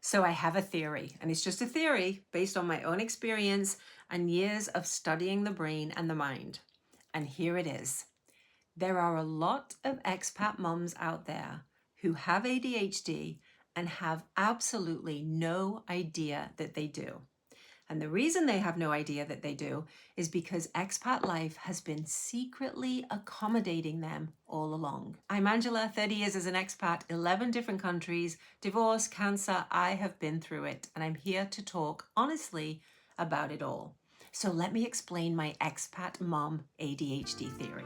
So I have a theory, and it's just a theory based on my own experience and years of studying the brain and the mind. And here it is. There are a lot of expat moms out there who have ADHD and have absolutely no idea that they do. And the reason they have no idea that they do is because expat life has been secretly accommodating them all along. I'm Angela, 30 years as an expat, 11 different countries, divorce, cancer, I have been through it, and I'm here to talk honestly about it all. So let me explain my expat mom ADHD theory.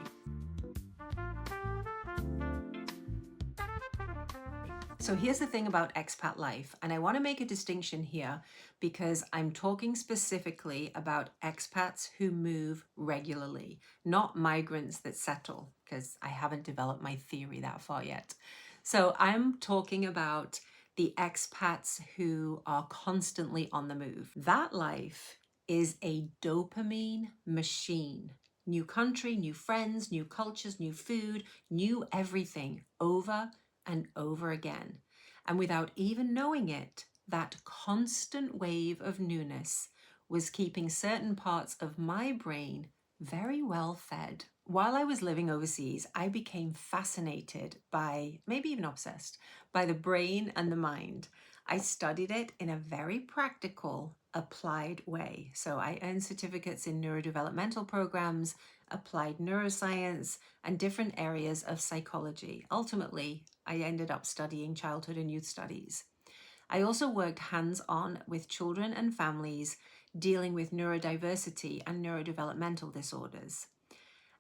So here's the thing about expat life, and I want to make a distinction here because I'm talking specifically about expats who move regularly, not migrants that settle, because I haven't developed my theory that far yet. So I'm talking about the expats who are constantly on the move. That life is a dopamine machine. New country, new friends, new cultures, new food, new everything, over and over again. And without even knowing it, that constant wave of newness was keeping certain parts of my brain very well fed. While I was living overseas, I became fascinated by, maybe even obsessed, by the brain and the mind. I studied it in a very practical, applied way. So I earned certificates in neurodevelopmental programs, applied neuroscience, and different areas of psychology. Ultimately, I ended up studying childhood and youth studies. I also worked hands-on with children and families dealing with neurodiversity and neurodevelopmental disorders.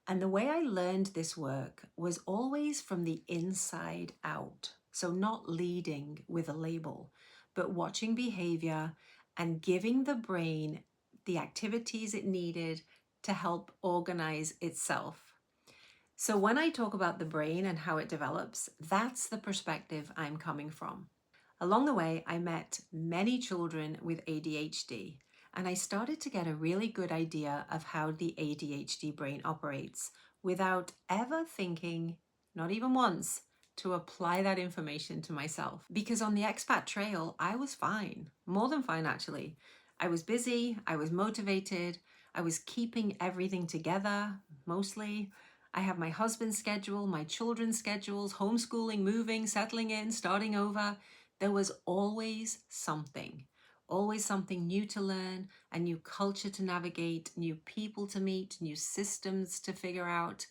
And the way I learned this work was always from the inside out. So not leading with a label, but watching behavior and giving the brain the activities it needed to help organize itself. So when I talk about the brain and how it develops, that's the perspective I'm coming from. Along the way, I met many children with ADHD, and I started to get a really good idea of how the ADHD brain operates without ever thinking, not even once, to apply that information to myself. Because on the expat trail, I was fine, more than fine actually. I was busy, I was motivated, I was keeping everything together, mostly. I have my husband's schedule, my children's schedules, homeschooling, moving, settling in, starting over. There was always something new to learn, a new culture to navigate, new people to meet, new systems to figure out.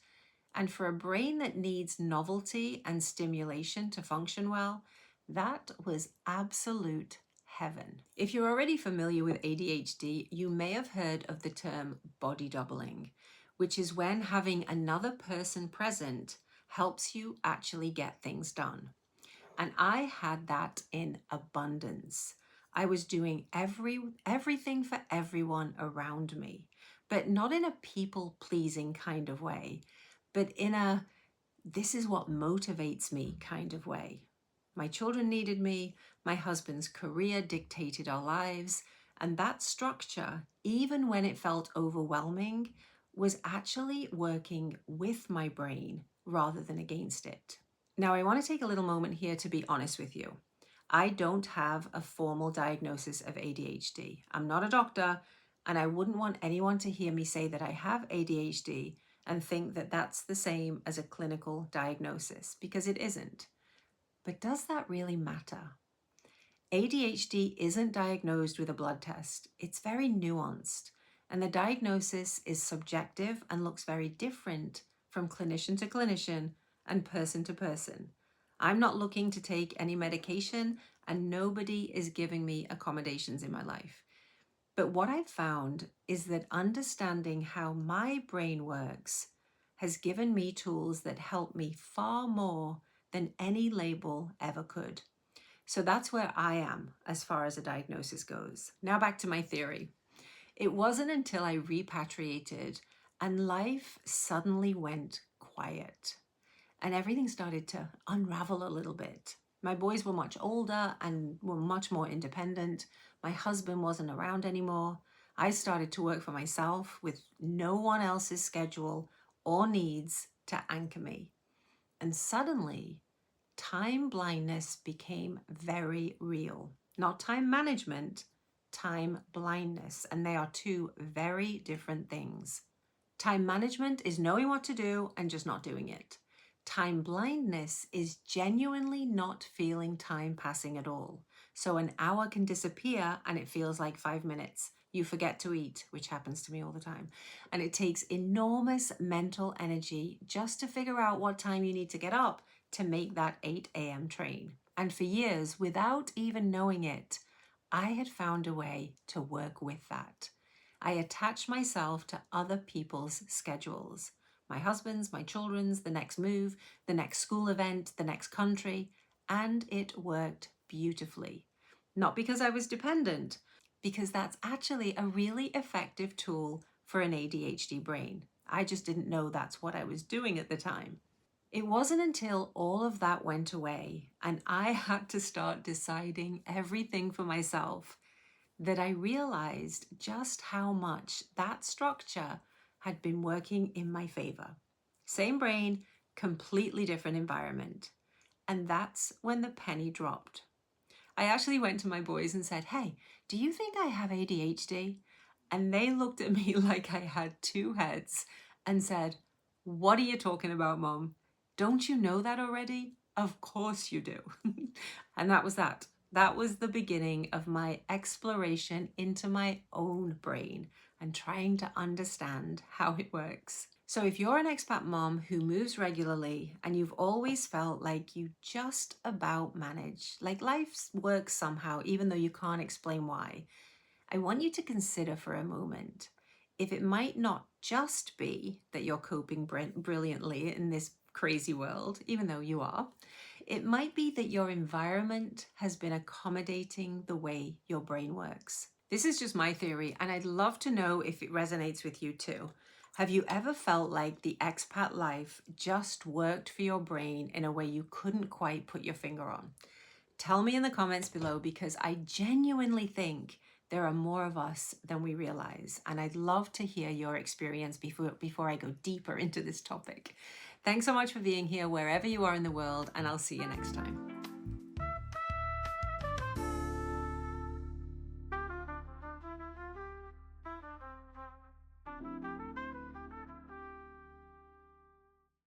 And for a brain that needs novelty and stimulation to function well, that was absolute heaven. If you're already familiar with ADHD, you may have heard of the term body doubling, which is when having another person present helps you actually get things done. And I had that in abundance. I was doing everything for everyone around me, but not in a people-pleasing kind of way, but in a this is what motivates me kind of way. My children needed me, my husband's career dictated our lives, and that structure, even when it felt overwhelming, was actually working with my brain rather than against it. Now, I want to take a little moment here to be honest with you. I don't have a formal diagnosis of ADHD. I'm not a doctor, and I wouldn't want anyone to hear me say that I have ADHD and think that that's the same as a clinical diagnosis, because it isn't. But does that really matter? ADHD isn't diagnosed with a blood test. It's very nuanced, and the diagnosis is subjective and looks very different from clinician to clinician and person to person. I'm not looking to take any medication, and nobody is giving me accommodations in my life. But what I've found is that understanding how my brain works has given me tools that help me far more than any label ever could. So that's where I am as far as a diagnosis goes. Now back to my theory. It wasn't until I repatriated and life suddenly went quiet and everything started to unravel a little bit. My boys were much older and were much more independent. My husband wasn't around anymore. I started to work for myself with no one else's schedule or needs to anchor me. And suddenly, time blindness became very real. not time management, time blindness. And they are two very different things. Time management is knowing what to do and just not doing it. Time blindness is genuinely not feeling time passing at all. So an hour can disappear and it feels like 5 minutes. You forget to eat, which happens to me all the time. And it takes enormous mental energy just to figure out what time you need to get up to make that 8 a.m. train. And for years, without even knowing it, I had found a way to work with that. I attached myself to other people's schedules. My husband's, my children's, the next move, the next school event, the next country, and it worked beautifully. Not because I was dependent, because that's actually a really effective tool for an ADHD brain. I just didn't know that's what I was doing at the time. It wasn't until all of that went away and I had to start deciding everything for myself that I realized just how much that structure had been working in my favor. Same brain, completely different environment. And that's when the penny dropped. I actually went to my boys and said, "Hey, do you think I have ADHD?" And they looked at me like I had two heads and said, "What are you talking about, Mom? Don't you know that already? Of course you do." And that was that. That was the beginning of my exploration into my own brain and trying to understand how it works. So if you're an expat mom who moves regularly and you've always felt like you just about manage, like life works somehow, even though you can't explain why, I want you to consider for a moment if it might not just be that you're coping brilliantly in this crazy world, even though you are. It might be that your environment has been accommodating the way your brain works. This is just my theory, and I'd love to know if it resonates with you too. Have you ever felt like the expat life just worked for your brain in a way you couldn't quite put your finger on? Tell me in the comments below, because I genuinely think there are more of us than we realize. And I'd love to hear your experience before I go deeper into this topic. Thanks so much for being here wherever you are in the world, and I'll see you next time.